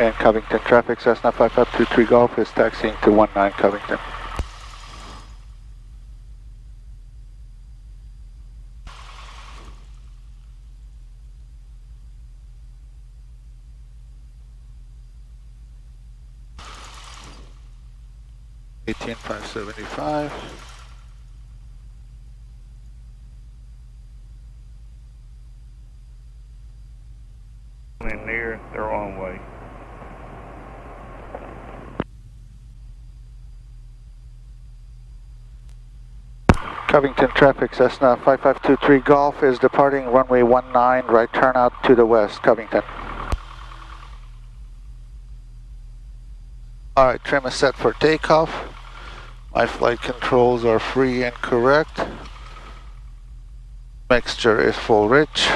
and Covington traffic. Cessna 5523 Golf is taxiing to 19 Covington. $18,575. In near their own way. Covington traffic, Cessna 5523 Golf is departing runway 19, right turnout to the west, Covington. Alright, trim is set for takeoff. My flight controls are free and correct. Mixture is full rich.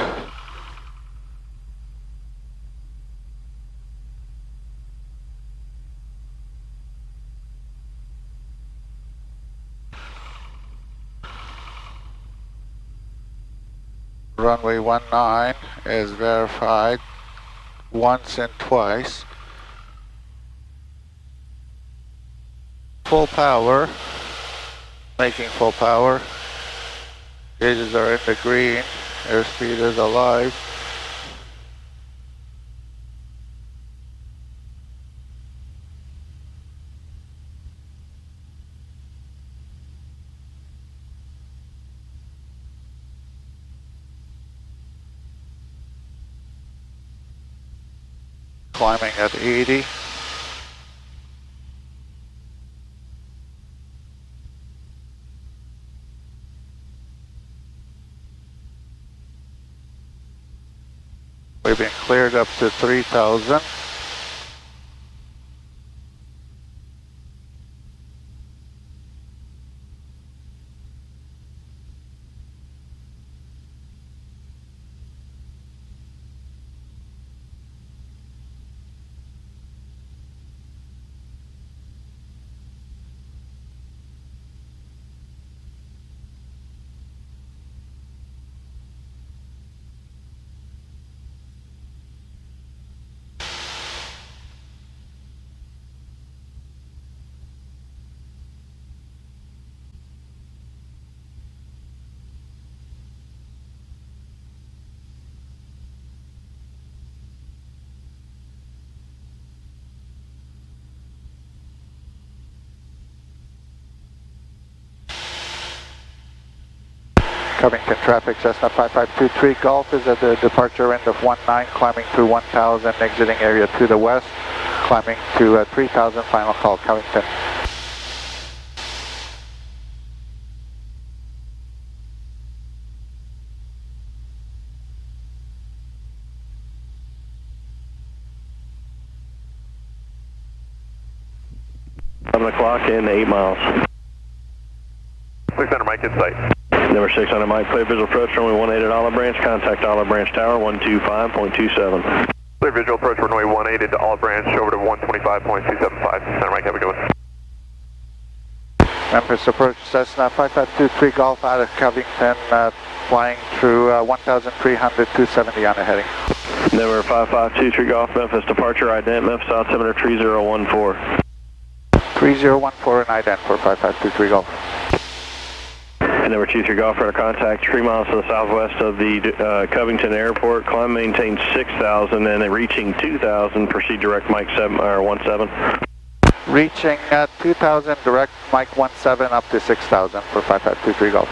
Runway 19 is verified once and twice. Full power, making full power. Gauges are in the green, airspeed is alive. Climbing at 80. We've been cleared up to 3,000. Covington traffic, Cessna 5523 Golf is at the departure end of 19, climbing through 1,000, exiting area to the west, climbing to 3,000, final call, Covington. O'clock in 8 miles. 600 Mike in sight. Number 600 Mike, clear visual approach runway 18 at Olive Branch, contact Olive Branch Tower 125.27. Clear visual approach runway 18 into Olive Branch over to 125.275. Center Mike, have a good one. Memphis approach, Cessna 5523 Golf out of Covington, flying through 1,300, 270 on the heading. Number 5523 Golf, Memphis departure, ident, Memphis altimeter 3014. 3014 and ident for 5523 Golf. And number 23 Golf, radar contact 3 miles to the southwest of the Covington Airport. Climb maintain 6,000 and reaching 2,000. Proceed direct Mike 17. Reaching 2,000 direct Mike 17 up to 6,000 for 5523 Golf.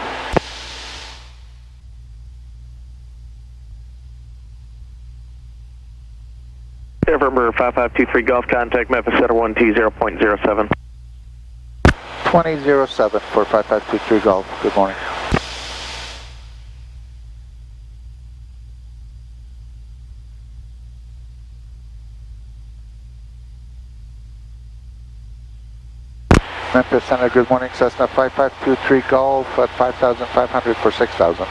November 5523 Golf, contact Memphis Center 1T0.07. 2007 for 5523 Golf. Good morning. Memphis Center, good morning. Cessna 5523 Golf at 5,500 for 6,000.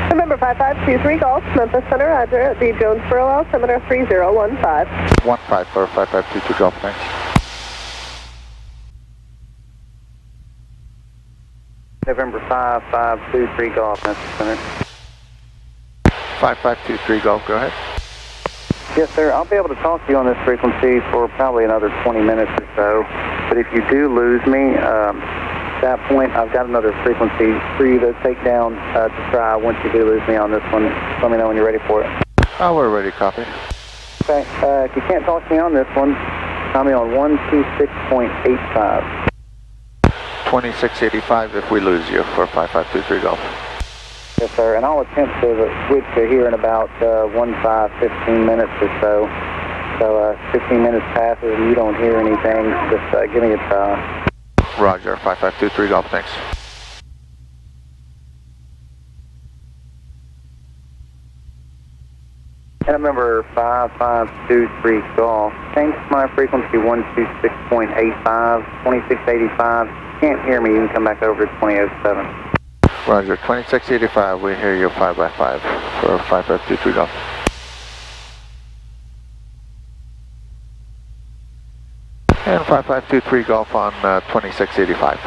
November 5523 Golf, Memphis Center, roger, at the Jonesboro altimeter 3015. 15 for 5523 Golf, thanks. November 5523 Golf, Memphis Center. 5523 Golf, go ahead. Yes, sir. I'll be able to talk to you on this frequency for probably another 20 minutes or so. But if you do lose me, at that point, I've got another frequency for you to take down to try once you do lose me on this one. Let me know when you're ready for it. We're ready, copy. Okay. If you can't talk to me on this one, call me on 126.85. 2685 if we lose you for 5523 Golf. Yes, sir. And I'll attempt to switch to here in about 15 minutes or so. So 15 minutes passes and you don't hear anything, just give me a try. Roger, 5523 Golf, thanks. And remember 5523 Golf. Change my frequency 126.85, 2685. Can't hear me, you can come back over to 2007. Roger, 2685, we hear you 5x5 for 5523 Golf. And 5523 Golf on 2685.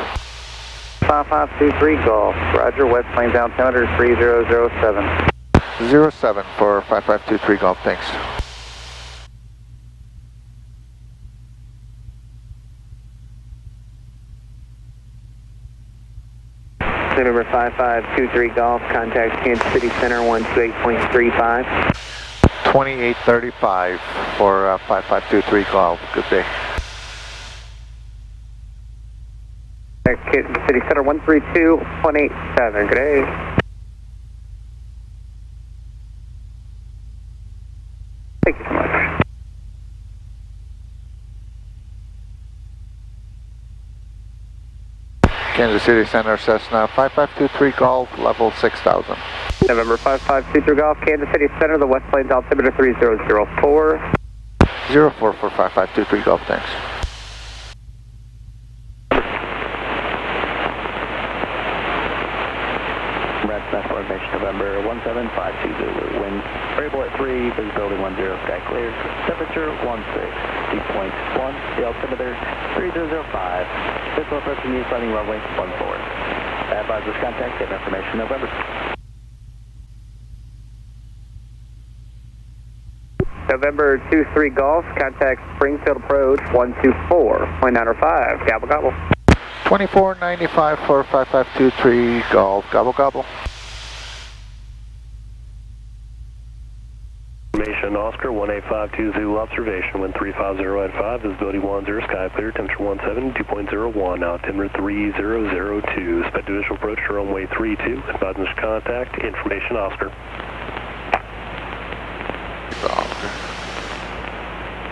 5523 Golf, Roger, West Plains altimeter 3007. 07 for 5523 Golf, thanks. Number 5523 Golf, contact Kansas City Center 128.35. 2835 for 5523 Golf, good day. Kansas City Center 132.187, good day. Thank you so much. Kansas City Center, Cessna, 5523 Golf, level 6000. November 5523 Golf, Kansas City Center, the West Plains altimeter 3004. 04 for 5523 Golf, thanks. That's formation November 1752 Zulu. Wind variable at 3, visibility 10, sky clear. Temperature 16, dew point 1, the altimeter 3005. Visual approaching you, running runway 14. Advisors contact, get information November. November 23 Golf, contact Springfield approach 124.905. Gobble gobble. 2495 for 5523 Golf, gobble gobble. Information Oscar 1852 Zulu observation, wind 350 at 5, visibility 10, sky clear, temperature 17, 2.01, altimeter 3002. Expect to visual approach to runway 32, advisors contact, information Oscar.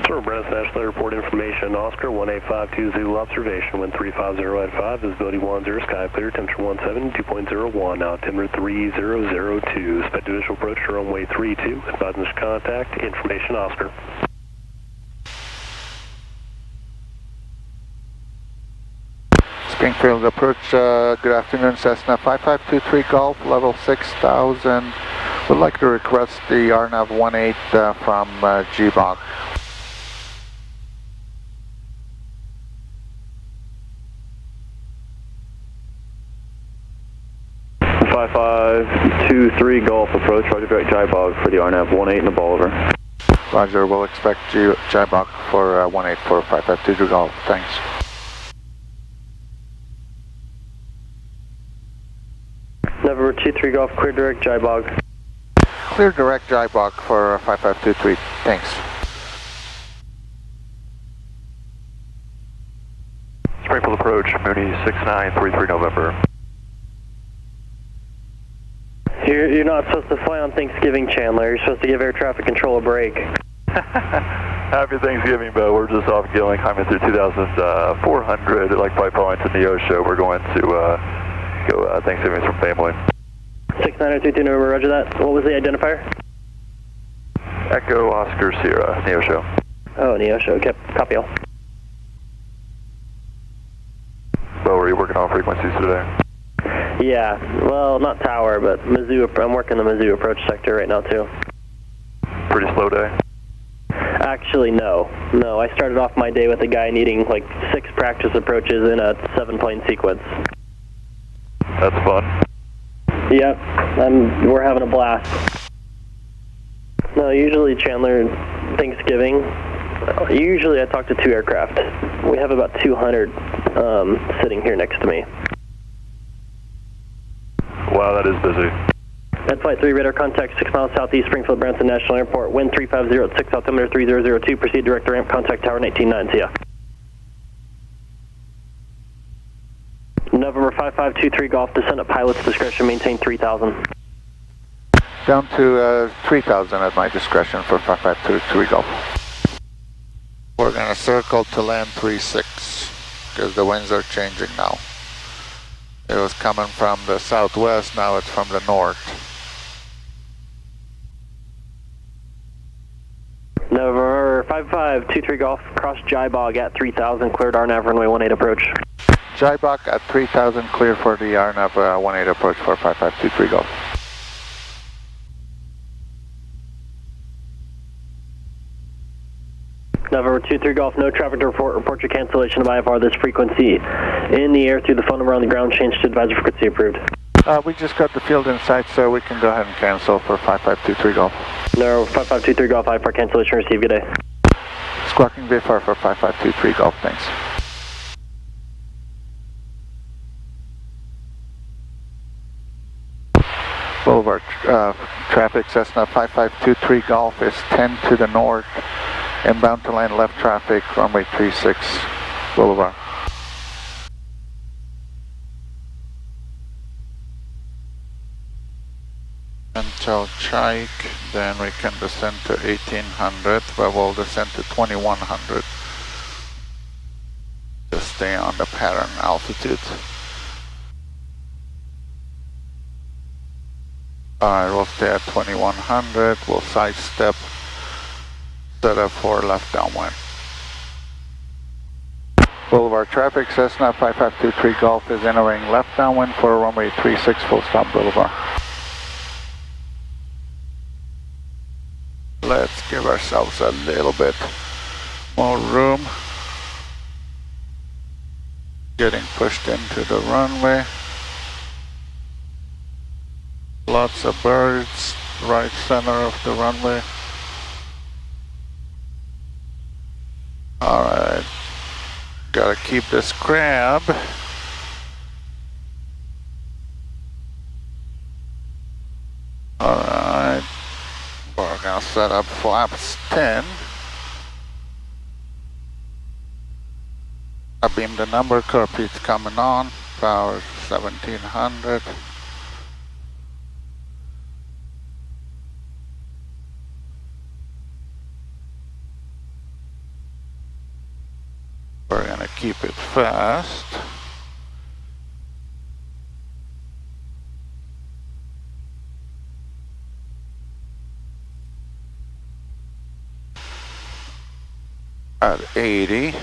Sir, Brennus National Airport information, Oscar 1852 Zulu observation, wind 350 at 5, visibility 10, sky clear, temperature 17, 2.01, altimeter 3002. Expect to visual approach to runway 32, advisors contact, information Oscar. Springfield approach, good afternoon, Cessna 5523 Golf, level 6000. Would like to request the RNAV 18 from GBOC. Five 5523 Golf approach, Roger, direct JBOG for the RNAV 18 in the Bolivar. Roger, we'll expect JBOC for 18 for 5523 Golf, thanks. November 23 Golf, clear direct JBOG. Clear direct JBOC for 5523, thanks. Springfield approach, Mooney 6933 November. You're not supposed to fly on Thanksgiving, Chandler. You're supposed to give air traffic control a break. Happy Thanksgiving, Bo. We're just off Gilling, climbing through 2,400, like 5 points in the Neosho. We're going to go Thanksgiving with some family. 6932 November, roger that. What was the identifier? Echo Oscar Sierra, Neosho. Oh, Neosho. Okay, copy all. Bo, are you working on frequencies today? Yeah, well, not tower, but Mizzou. I'm working the Mizzou approach sector right now, too. Pretty slow day? Actually, no. No, I started off my day with a guy needing like 6 practice approaches in a 7-plane sequence. That's fun. Yep, we're having a blast. No, Usually Chandler, Thanksgiving. Usually I talk to 2 aircraft. We have about 200 sitting here next to me. Wow, that is busy. That's Flight 3, radar contact 6 miles southeast, Springfield Branson National Airport. Wind 350 at 6, altimeter 3002. Proceed direct to ramp, contact tower 189. See ya. November 5523 Golf, descent at pilot's discretion, maintain 3000. Down to 3,000 at my discretion for 5523 Golf. We're going to circle to land 36 because the winds are changing now. It was coming from the southwest, now it's from the north. November 5523 Golf, cross Jybog at 3000, cleared RNAV runway 18 approach. Jybok at 3,000, clear for the RNAV 18 approach for 5523 Golf. November 23 Golf, no traffic to report. Report your cancellation of IFR this frequency. In the air through the phone number on the ground, change to advisor frequency approved. We just got the field in sight, so we can go ahead and cancel for 5523 Golf. No, 5523 Golf, IFR cancellation received. Good day. Squawking VFR for 5523 Golf, thanks. Bolivar traffic, Cessna 5523 Golf is 10 to the north. Inbound to land left traffic, runway 36, Bolivar. Until Chike, then we can descend to 1800, but we'll descend to 2100 to stay on the pattern altitude. Alright, we'll stay at 2100, we'll sidestep, set up for left downwind. Boulevard traffic, Cessna 5523 Golf is entering left downwind for runway 36, full stop Boulevard. Let's give ourselves a little bit more room. Getting pushed into the runway. Lots of birds, right center of the runway. Alright, gotta keep this crab. Alright, we're gonna set up flaps 10. I beam the number, Corpete's coming on, power 1700. We're gonna keep it fast. At 80.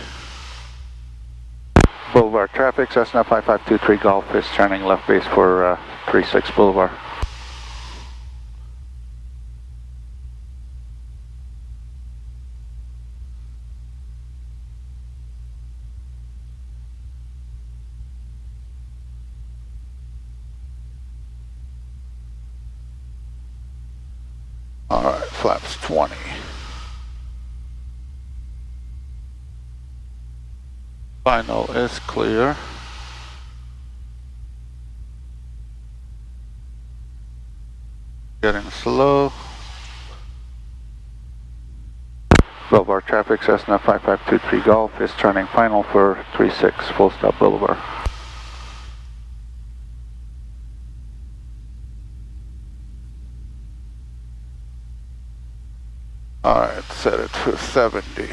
Boulevard traffic, Cessna 5523 Golf is turning left base for 36 Boulevard. Alright, flaps 20. Final is clear. Getting slow. Boulevard traffic, Cessna 5523 Golf is turning final for 36, full stop Boulevard. Alright, set it for 70.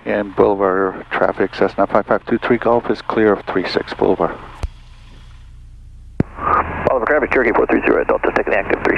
In Bolivar traffic, Cessna 5523 Golf is clear of 36 Bolivar. Bolivar traffic, Cherokee 430 Delta, taking active 3.